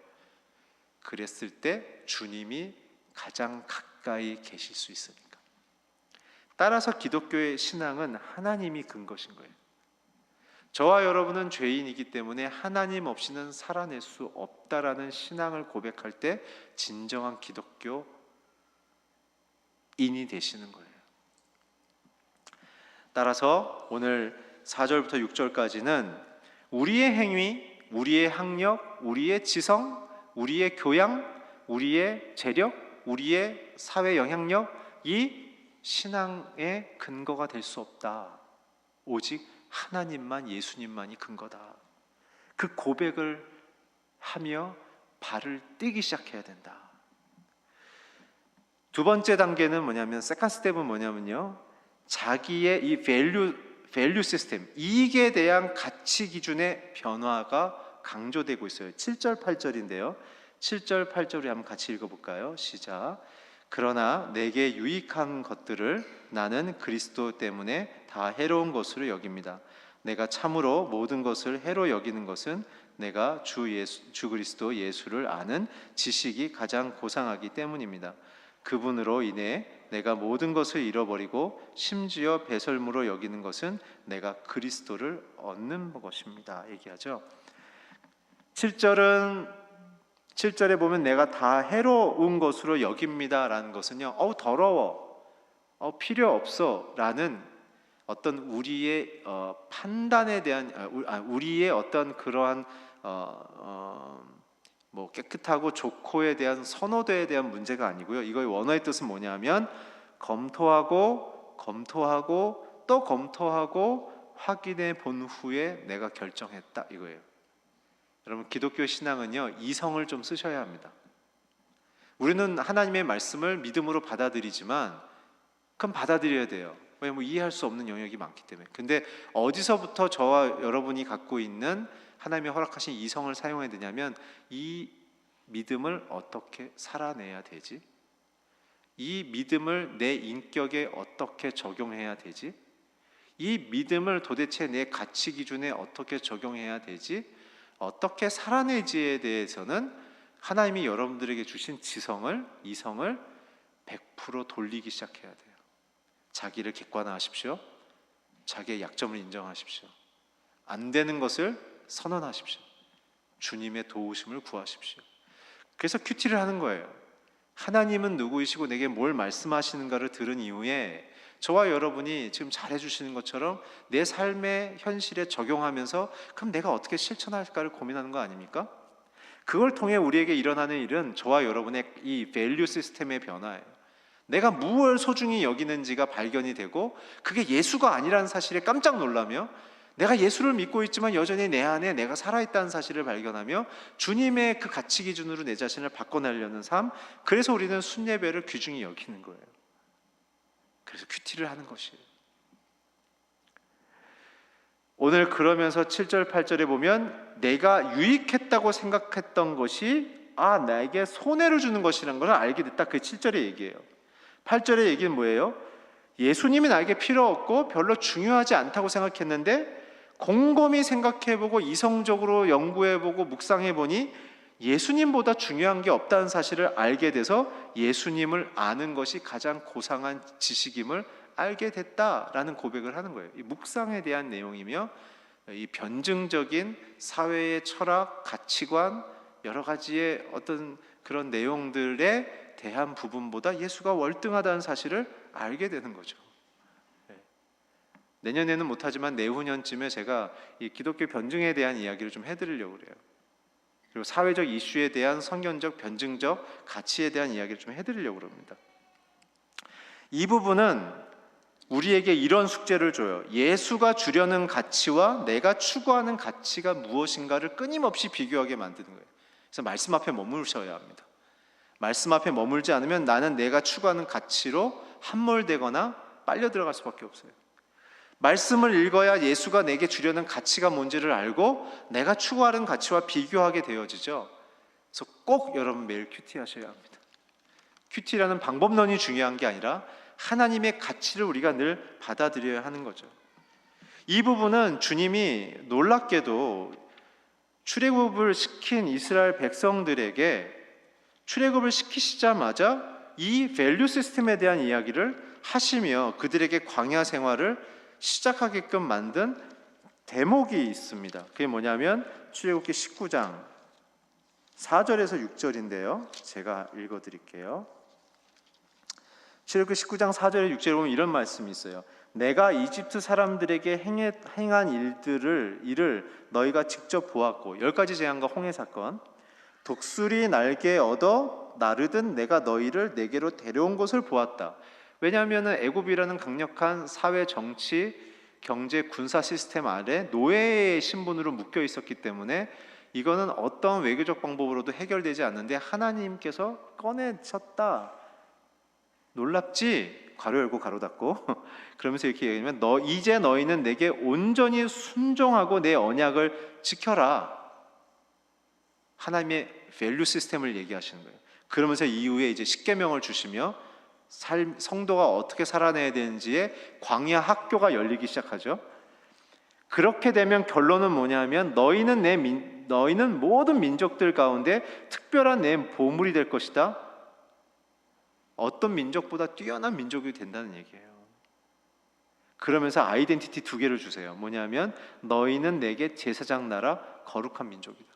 S2: 그랬을 때 주님이 가장 가까이 계실 수 있으니까. 따라서 기독교의 신앙은 하나님이 근거신 거예요. 저와 여러분은 죄인이기 때문에 하나님 없이는 살아낼 수 없다라는 신앙을 고백할 때 진정한 기독교인이 되시는 거예요. 따라서 오늘 4절부터 6절까지는 우리의 행위, 우리의 학력, 우리의 지성, 우리의 교양, 우리의 재력, 우리의 사회 영향력, 이 신앙의 근거가 될 수 없다. 오직 하나님만, 예수님만이 근거다. 그 고백을 하며 발을 떼기 시작해야 된다. 두 번째 단계는 뭐냐면, 세컨드 스텝은 뭐냐면요, 자기의 이 밸류 시스템, 이익에 대한 가치 기준의 변화가 강조되고 있어요. 7절 8절인데요 7절 8절을 한번 같이 읽어볼까요? 시작. 그러나 내게 유익한 것들을 나는 그리스도 때문에 다 해로운 것으로 여깁니다. 내가 참으로 모든 것을 해로 여기는 것은 내가 주 그리스도 예수를 아는 지식이 가장 고상하기 때문입니다. 그분으로 인해 내가 모든 것을 잃어버리고 심지어 배설물로 여기는 것은 내가 그리스도를 얻는 것입니다. 얘기하죠. 7절에 보면 내가 다 해로운 것으로 여깁니다 라는 것은요, 더러워, 필요 없어 라는 어떤 우리의 판단에 대한, 우리의 어떤 그러한 뭐 깨끗하고 좋고에 대한 선호도에 대한 문제가 아니고요, 이거의 원어의 뜻은 뭐냐면 검토하고 또 검토하고 확인해 본 후에 내가 결정했다, 이거예요. 여러분, 기독교 신앙은요, 이성을 좀 쓰셔야 합니다. 우리는 하나님의 말씀을 믿음으로 받아들이지만, 그럼 받아들여야 돼요. 왜냐면 이해할 수 없는 영역이 많기 때문에. 근데 어디서부터 저와 여러분이 갖고 있는 하나님의 허락하신 이성을 사용해야 되냐면, 이 믿음을 어떻게 살아내야 되지? 이 믿음을 내 인격에 어떻게 적용해야 되지? 이 믿음을 도대체 내 가치 기준에 어떻게 적용해야 되지? 어떻게 살아내지에 대해서는 하나님이 여러분들에게 주신 이성을 100% 돌리기 시작해야 돼요. 자기를 객관화하십시오. 자기의 약점을 인정하십시오. 안 되는 것을 선언하십시오. 주님의 도우심을 구하십시오. 그래서 큐티를 하는 거예요. 하나님은 누구이시고 내게 뭘 말씀하시는가를 들은 이후에 저와 여러분이 지금 잘해주시는 것처럼 내 삶의 현실에 적용하면서 그럼 내가 어떻게 실천할까를 고민하는 거 아닙니까? 그걸 통해 우리에게 일어나는 일은 저와 여러분의 이 밸류 시스템의 변화예요. 내가 무엇을 소중히 여기는지가 발견이 되고 그게 예수가 아니라는 사실에 깜짝 놀라며 내가 예수를 믿고 있지만 여전히 내 안에 내가 살아있다는 사실을 발견하며 주님의 그 가치 기준으로 내 자신을 바꿔내려는 삶, 그래서 우리는 순예배를 귀중히 여기는 거예요. 그래서 큐티를 하는 것이에요. 오늘 그러면서 7절 8절에 보면 내가 유익했다고 생각했던 것이 나에게 손해를 주는 것이라는 걸 알게 됐다. 그 7절의 얘기예요. 8절의 얘기는 뭐예요? 예수님이 나에게 필요 없고 별로 중요하지 않다고 생각했는데 곰곰이 생각해보고 이성적으로 연구해보고 묵상해보니 예수님보다 중요한 게 없다는 사실을 알게 돼서 예수님을 아는 것이 가장 고상한 지식임을 알게 됐다라는 고백을 하는 거예요. 이 묵상에 대한 내용이며 이 변증적인 사회의 철학, 가치관, 여러 가지의 어떤 그런 내용들에 대한 부분보다 예수가 월등하다는 사실을 알게 되는 거죠. 내년에는 못하지만 내후년쯤에 제가 이 기독교 변증에 대한 이야기를 좀 해드리려고 그래요. 그리고 사회적 이슈에 대한 성경적, 변증적 가치에 대한 이야기를 좀 해드리려고 합니다. 이 부분은 우리에게 이런 숙제를 줘요. 예수가 주려는 가치와 내가 추구하는 가치가 무엇인가를 끊임없이 비교하게 만드는 거예요. 그래서 말씀 앞에 머무르셔야 합니다. 말씀 앞에 머물지 않으면 나는 내가 추구하는 가치로 함몰되거나 빨려 들어갈 수밖에 없어요. 말씀을 읽어야 예수가 내게 주려는 가치가 뭔지를 알고 내가 추구하는 가치와 비교하게 되어지죠. 그래서 꼭 여러분 매일 큐티 하셔야 합니다. 큐티라는 방법론이 중요한 게 아니라 하나님의 가치를 우리가 늘 받아들여야 하는 거죠. 이 부분은 주님이 놀랍게도 출애굽을 시킨 이스라엘 백성들에게 출애굽을 시키시자마자 이 밸류 시스템에 대한 이야기를 하시며 그들에게 광야 생활을 시작하게끔 만든 대목이 있습니다. 그게 뭐냐면 출애굽기 19장 4절에서 6절인데요. 제가 읽어드릴게요. 출애굽기 19장 4절에 6절에 보면 이런 말씀이 있어요. 내가 이집트 사람들에게 행한 일을 너희가 직접 보았고 10가지 재앙과 홍해 사건, 독수리 날개 얻어 나르듯 내가 너희를 내게로 데려온 것을 보았다. 왜냐하면 애굽이라는 강력한 사회, 정치, 경제, 군사 시스템 아래 노예의 신분으로 묶여 있었기 때문에 이거는 어떤 외교적 방법으로도 해결되지 않는데 하나님께서 꺼내셨다. 놀랍지? 괄호 열고 괄호 닫고 그러면서 이렇게 얘기하면 이제 너희는 내게 온전히 순종하고 내 언약을 지켜라. 하나님의 밸류 시스템을 얘기하시는 거예요. 그러면서 이후에 이제 십계명을 주시며 성도가 어떻게 살아내야 되는지의 광야 학교가 열리기 시작하죠. 그렇게 되면 결론은 뭐냐면 너희는 모든 민족들 가운데 특별한 내 보물이 될 것이다. 어떤 민족보다 뛰어난 민족이 된다는 얘기예요. 그러면서 아이덴티티 2개를 주세요. 뭐냐면 너희는 내게 제사장 나라 거룩한 민족이다.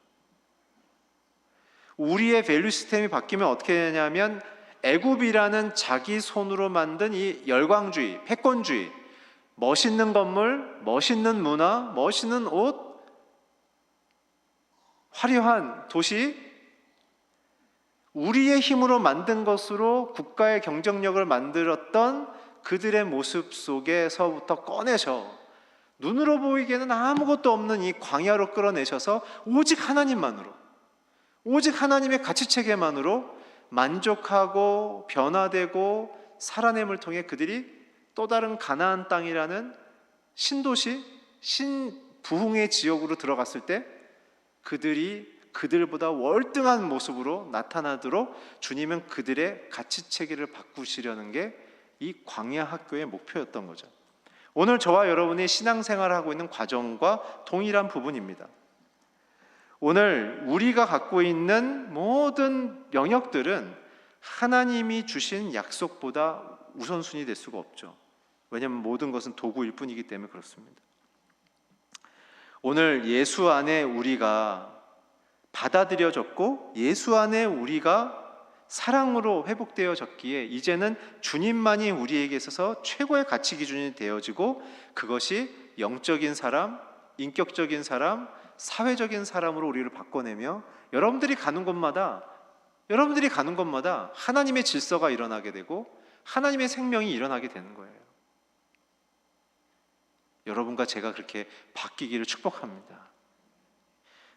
S2: 우리의 밸류 시스템이 바뀌면 어떻게 되냐면 애굽이라는 자기 손으로 만든 이 열광주의, 패권주의, 멋있는 건물, 멋있는 문화, 멋있는 옷, 화려한 도시, 우리의 힘으로 만든 것으로 국가의 경쟁력을 만들었던 그들의 모습 속에서부터 꺼내셔 눈으로 보이기에는 아무것도 없는 이 광야로 끌어내셔서 오직 하나님만으로, 오직 하나님의 가치체계만으로 만족하고 변화되고 살아냄을 통해 그들이 또 다른 가나안 땅이라는 신도시, 신부흥의 지역으로 들어갔을 때 그들보다 월등한 모습으로 나타나도록 주님은 그들의 가치체계를 바꾸시려는 게 이 광야 학교의 목표였던 거죠. 오늘 저와 여러분이 신앙생활을 하고 있는 과정과 동일한 부분입니다. 오늘 우리가 갖고 있는 모든 영역들은 하나님이 주신 약속보다 우선순위 될 수가 없죠. 왜냐하면 모든 것은 도구일 뿐이기 때문에 그렇습니다. 오늘 예수 안에 우리가 받아들여졌고 예수 안에 우리가 사랑으로 회복되어졌기에 이제는 주님만이 우리에게 있어서 최고의 가치 기준이 되어지고 그것이 영적인 사람, 인격적인 사람, 사회적인 사람으로 우리를 바꿔내며 여러분들이 가는 곳마다 하나님의 질서가 일어나게 되고 하나님의 생명이 일어나게 되는 거예요. 여러분과 제가 그렇게 바뀌기를 축복합니다.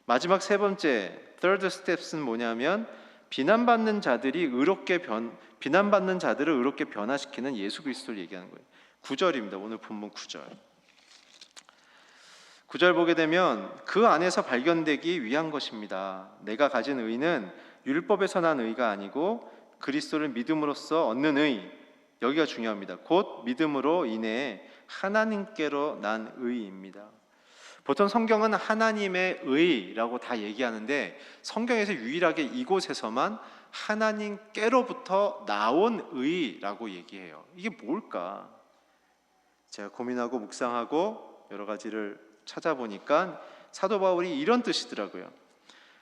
S2: 마지막 세 번째, third steps는 뭐냐면 비난받는 자들을 의롭게 변화시키는 예수 그리스도를 얘기하는 거예요. 9절입니다. 오늘 본문 9절. 9절 보게 되면 그 안에서 발견되기 위한 것입니다. 내가 가진 의는 율법에서 난 의가 아니고 그리스도를 믿음으로써 얻는 의, 여기가 중요합니다. 곧 믿음으로 인해 하나님께로 난 의입니다. 보통 성경은 하나님의 의라고 다 얘기하는데 성경에서 유일하게 이곳에서만 하나님께로부터 나온 의라고 얘기해요. 이게 뭘까? 제가 고민하고 묵상하고 여러 가지를 찾아보니까 사도 바울이 이런 뜻이더라고요.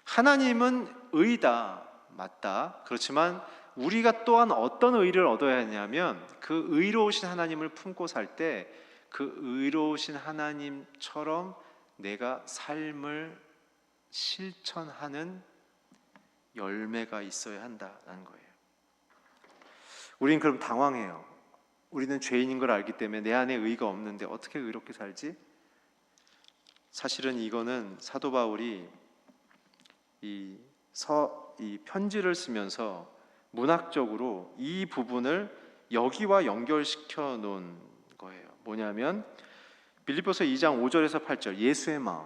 S2: 하나님은 의다, 맞다. 그렇지만 우리가 또한 어떤 의를 얻어야 하냐면 그 의로우신 하나님을 품고 살 때 그 의로우신 하나님처럼 내가 삶을 실천하는 열매가 있어야 한다는 거예요. 우리는 그럼 당황해요. 우리는 죄인인 걸 알기 때문에 내 안에 의가 없는데 어떻게 의롭게 살지? 사실은 이거는 사도 바울이 이 편지를 쓰면서 문학적으로 이 부분을 여기와 연결시켜 놓은 거예요. 뭐냐면 빌립보서 2장 5절에서 8절 예수의 마음,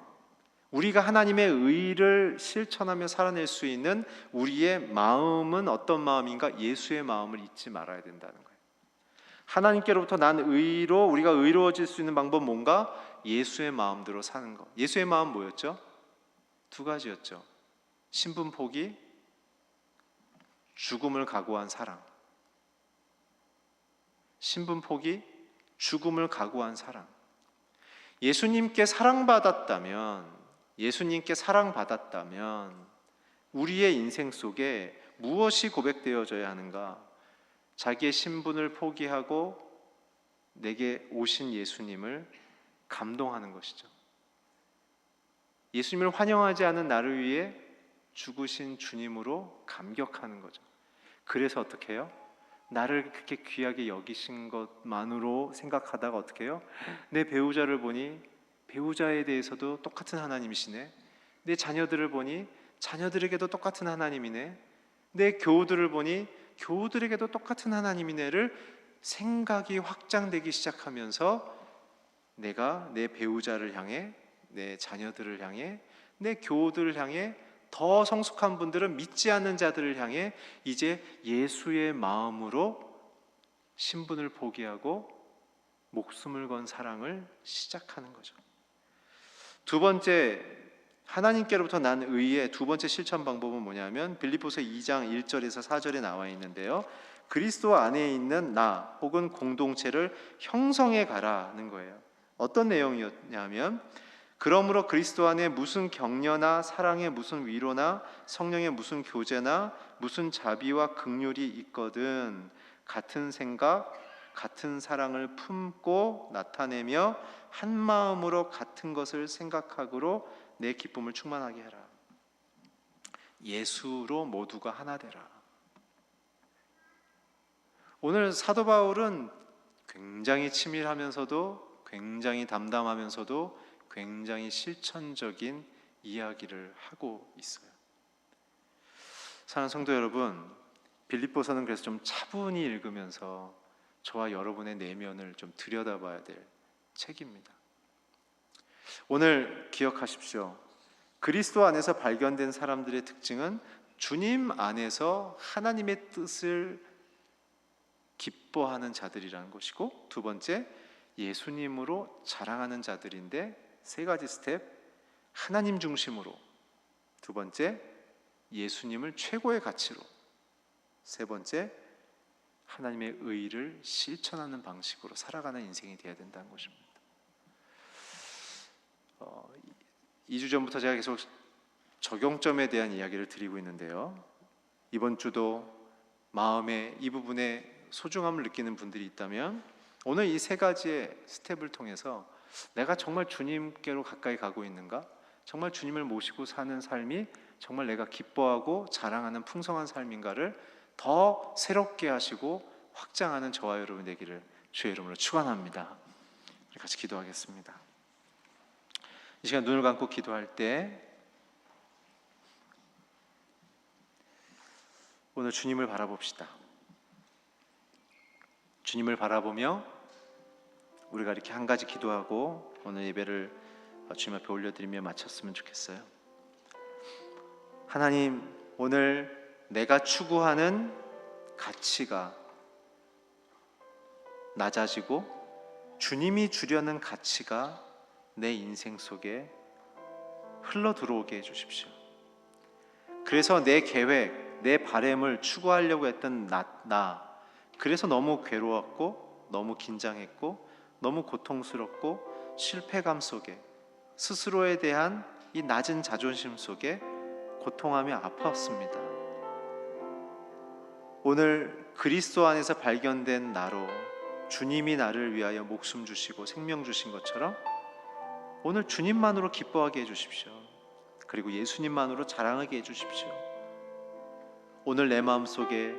S2: 우리가 하나님의 의를 실천하며 살아낼 수 있는 우리의 마음은 어떤 마음인가? 예수의 마음을 잊지 말아야 된다는 거예요. 하나님께로부터 난 의로 우리가 의로워질 수 있는 방법 뭔가? 예수의 마음대로 사는 것. 예수의 마음 뭐였죠? 두 가지였죠. 신분 포기, 죽음을 각오한 사랑. 신분 포기, 죽음을 각오한 사랑. 예수님께 사랑받았다면 우리의 인생 속에 무엇이 고백되어져야 하는가? 자기의 신분을 포기하고 내게 오신 예수님을 감동하는 것이죠. 예수님을 환영하지 않은 나를 위해 죽으신 주님으로 감격하는 거죠. 그래서 어떻게 해요? 나를 그렇게 귀하게 여기신 것만으로 생각하다가 어떻게 해요? 내 배우자를 보니 배우자에 대해서도 똑같은 하나님이시네. 내 자녀들을 보니 자녀들에게도 똑같은 하나님이네. 내 교우들을 보니 교우들에게도 똑같은 하나님이네를 생각이 확장되기 시작하면서 내가 내 배우자를 향해, 내 자녀들을 향해, 내 교우들을 향해, 더 성숙한 분들은 믿지 않는 자들을 향해 이제 예수의 마음으로 신분을 포기하고 목숨을 건 사랑을 시작하는 거죠. 두 번째, 하나님께로부터 난 의의 두 번째 실천 방법은 뭐냐면 빌립보서 2장 1절에서 4절에 나와 있는데요. 그리스도 안에 있는 나 혹은 공동체를 형성해 가라는 거예요. 어떤 내용이었냐면 그러므로 그리스도 안에 무슨 격려나 사랑의 무슨 위로나 성령의 무슨 교제나 무슨 자비와 긍휼이 있거든 같은 생각, 같은 사랑을 품고 나타내며 한 마음으로 같은 것을 생각하므로 내 기쁨을 충만하게 해라. 예수로 모두가 하나 되라. 오늘 사도 바울은 굉장히 치밀하면서도 굉장히 담담하면서도 굉장히 실천적인 이야기를 하고 있어요. 사랑하는 성도 여러분, 빌립보서는 그래서 좀 차분히 읽으면서 저와 여러분의 내면을 좀 들여다봐야 될 책입니다. 오늘 기억하십시오. 그리스도 안에서 발견된 사람들의 특징은 주님 안에서 하나님의 뜻을 기뻐하는 자들이라는 것이고, 두 번째, 예수님으로 자랑하는 자들인데, 세 가지 스텝. 하나님 중심으로, 두 번째, 예수님을 최고의 가치로, 세 번째, 하나님의 의를 실천하는 방식으로 살아가는 인생이 되어야 된다는 것입니다. 2주 전부터 제가 계속 적용점에 대한 이야기를 드리고 있는데요. 이번 주도 마음에 이 부분에 소중함을 느끼는 분들이 있다면 오늘 이 세 가지의 스텝을 통해서 내가 정말 주님께로 가까이 가고 있는가? 정말 주님을 모시고 사는 삶이 정말 내가 기뻐하고 자랑하는 풍성한 삶인가를 더 새롭게 하시고 확장하는 저와 여러분 되기를 주의 이름으로 축원합니다. 우리 같이 기도하겠습니다. 이 시간 눈을 감고 기도할 때 오늘 주님을 바라봅시다. 주님을 바라보며 우리가 이렇게 한 가지 기도하고 오늘 예배를 주님 앞에 올려드리며 마쳤으면 좋겠어요. 하나님, 오늘 내가 추구하는 가치가 낮아지고 주님이 주려는 가치가 내 인생 속에 흘러 들어오게 해주십시오. 그래서 내 계획, 내 바램을 추구하려고 했던 그래서 너무 괴로웠고 너무 긴장했고 너무 고통스럽고 실패감 속에 스스로에 대한 이 낮은 자존심 속에 고통하며 아팠습니다. 오늘 그리스도 안에서 발견된 나로 주님이 나를 위하여 목숨 주시고 생명 주신 것처럼 오늘 주님만으로 기뻐하게 해주십시오. 그리고 예수님만으로 자랑하게 해주십시오. 오늘 내 마음속에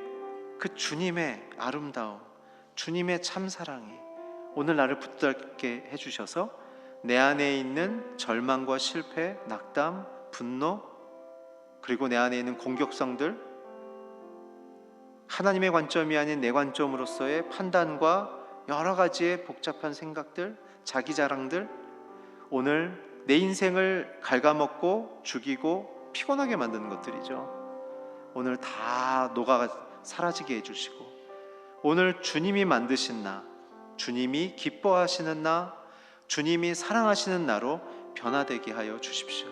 S2: 그 주님의 아름다움, 주님의 참사랑이 오늘 나를 붙들게 해주셔서 내 안에 있는 절망과 실패, 낙담, 분노, 그리고 내 안에 있는 공격성들, 하나님의 관점이 아닌 내 관점으로서의 판단과 여러 가지의 복잡한 생각들, 자기 자랑들, 오늘 내 인생을 갉아먹고 죽이고 피곤하게 만드는 것들이죠. 오늘 다 녹아 사라지게 해주시고 오늘 주님이 만드신 나, 주님이 기뻐하시는 나, 주님이 사랑하시는 나로 변화되게 하여 주십시오.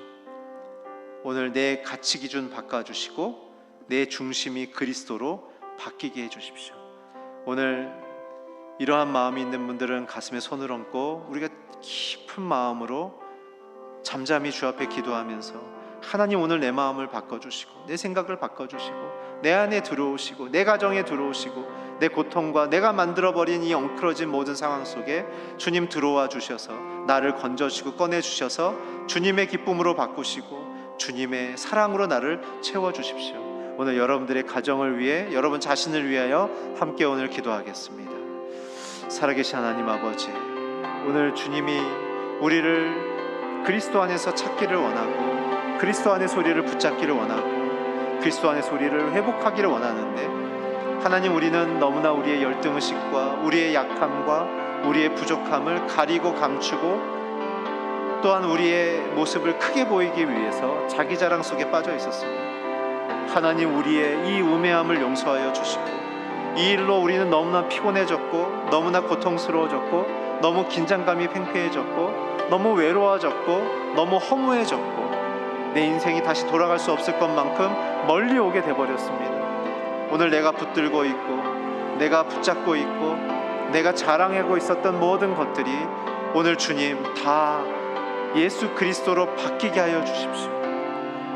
S2: 오늘 내 가치 기준 바꿔주시고 내 중심이 그리스도로 바뀌게 해주십시오. 오늘 이러한 마음이 있는 분들은 가슴에 손을 얹고 우리가 깊은 마음으로 잠잠히 주 앞에 기도하면서 하나님, 오늘 내 마음을 바꿔주시고 내 생각을 바꿔주시고 내 안에 들어오시고 내 가정에 들어오시고 내 고통과 내가 만들어버린 이 엉클어진 모든 상황 속에 주님 들어와 주셔서 나를 건져주시고 꺼내주셔서 주님의 기쁨으로 바꾸시고 주님의 사랑으로 나를 채워주십시오. 오늘 여러분들의 가정을 위해, 여러분 자신을 위하여 함께 오늘 기도하겠습니다. 살아계신 하나님 아버지, 오늘 주님이 우리를 그리스도 안에서 찾기를 원하고 그리스도 안에서 우리를 붙잡기를 원하고 그리스도 안에서 우리를 회복하기를 원하는데, 하나님, 우리는 너무나 우리의 열등의식과 우리의 약함과 우리의 부족함을 가리고 감추고 또한 우리의 모습을 크게 보이기 위해서 자기 자랑 속에 빠져 있었습니다. 하나님, 우리의 이 우매함을 용서하여 주시고 이 일로 우리는 너무나 피곤해졌고 너무나 고통스러워졌고 너무 긴장감이 팽팽해졌고 너무 외로워졌고 너무 허무해졌고 내 인생이 다시 돌아갈 수 없을 것만큼 멀리 오게 돼버렸습니다. 오늘 내가 붙들고 있고 내가 붙잡고 있고 내가 자랑하고 있었던 모든 것들이 오늘 주님 다 예수 그리스도로 바뀌게 하여 주십시오.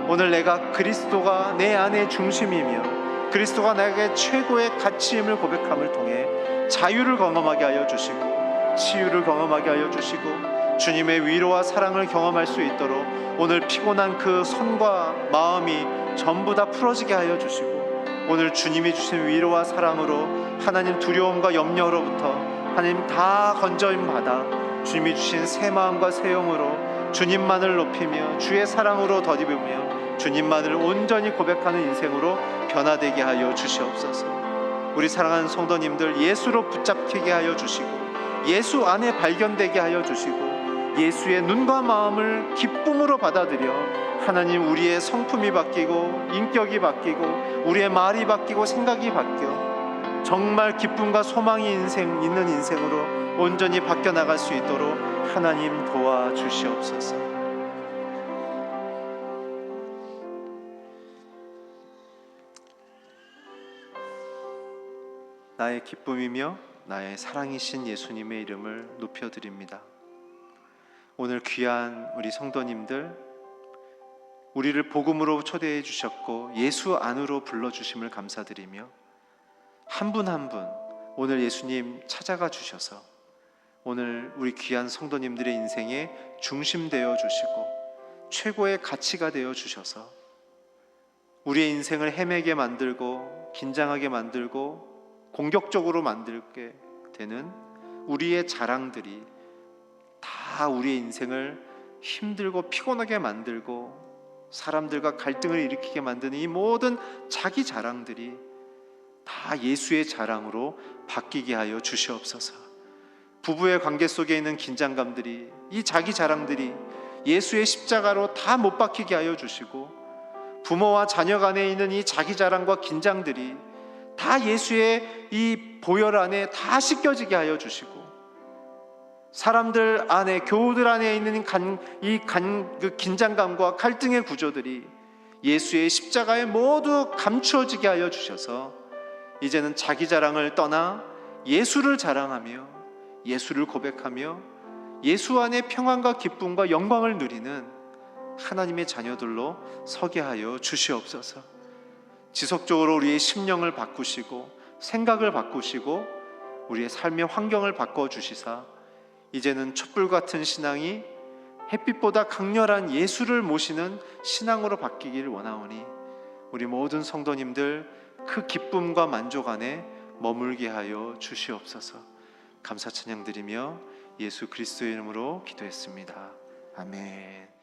S2: 오늘 내가 그리스도가 내 안의 중심이며 그리스도가 나에게 최고의 가치임을 고백함을 통해 자유를 경험하게 하여 주시고 치유를 경험하게 하여 주시고 주님의 위로와 사랑을 경험할 수 있도록 오늘 피곤한 그 손과 마음이 전부 다 풀어지게 하여 주시고 오늘 주님이 주신 위로와 사랑으로 하나님 두려움과 염려로부터 하나님 다 건져임 받아 주님이 주신 새 마음과 새 영으로 주님만을 높이며 주의 사랑으로 덧입으며 주님만을 온전히 고백하는 인생으로 변화되게 하여 주시옵소서. 우리 사랑하는 성도님들, 예수로 붙잡히게 하여 주시고 예수 안에 발견되게 하여 주시고 예수의 눈과 마음을 기쁨으로 받아들여 하나님, 우리의 성품이 바뀌고 인격이 바뀌고 우리의 말이 바뀌고 생각이 바뀌어 정말 기쁨과 소망이 있는 인생으로 온전히 바뀌어 나갈 수 있도록 하나님 도와주시옵소서. 나의 기쁨이며 나의 사랑이신 예수님의 이름을 높여드립니다. 오늘 귀한 우리 성도님들, 우리를 복음으로 초대해 주셨고 예수 안으로 불러주심을 감사드리며 한 분 한 분 오늘 예수님 찾아가 주셔서 오늘 우리 귀한 성도님들의 인생에 중심되어 주시고 최고의 가치가 되어 주셔서 우리의 인생을 헤매게 만들고 긴장하게 만들고 공격적으로 만들게 되는 우리의 자랑들이 다 우리의 인생을 힘들고 피곤하게 만들고 사람들과 갈등을 일으키게 만드는 이 모든 자기 자랑들이 다 예수의 자랑으로 바뀌게 하여 주시옵소서. 부부의 관계 속에 있는 긴장감들이, 이 자기 자랑들이 예수의 십자가로 다 못 박히게 하여 주시고, 부모와 자녀 간에 있는 이 자기 자랑과 긴장들이 다 예수의 이 보혈 안에 다 씻겨지게 하여 주시고, 사람들 안에, 교우들 안에 있는 그 긴장감과 갈등의 구조들이 예수의 십자가에 모두 감추어지게 하여 주셔서 이제는 자기 자랑을 떠나 예수를 자랑하며 예수를 고백하며 예수 안에 평안과 기쁨과 영광을 누리는 하나님의 자녀들로 서게 하여 주시옵소서. 지속적으로 우리의 심령을 바꾸시고 생각을 바꾸시고 우리의 삶의 환경을 바꿔주시사 이제는 촛불 같은 신앙이 햇빛보다 강렬한 예수를 모시는 신앙으로 바뀌기를 원하오니 우리 모든 성도님들 그 기쁨과 만족 안에 머물게 하여 주시옵소서. 감사 찬양 드리며 예수 그리스도의 이름으로 기도했습니다. 아멘.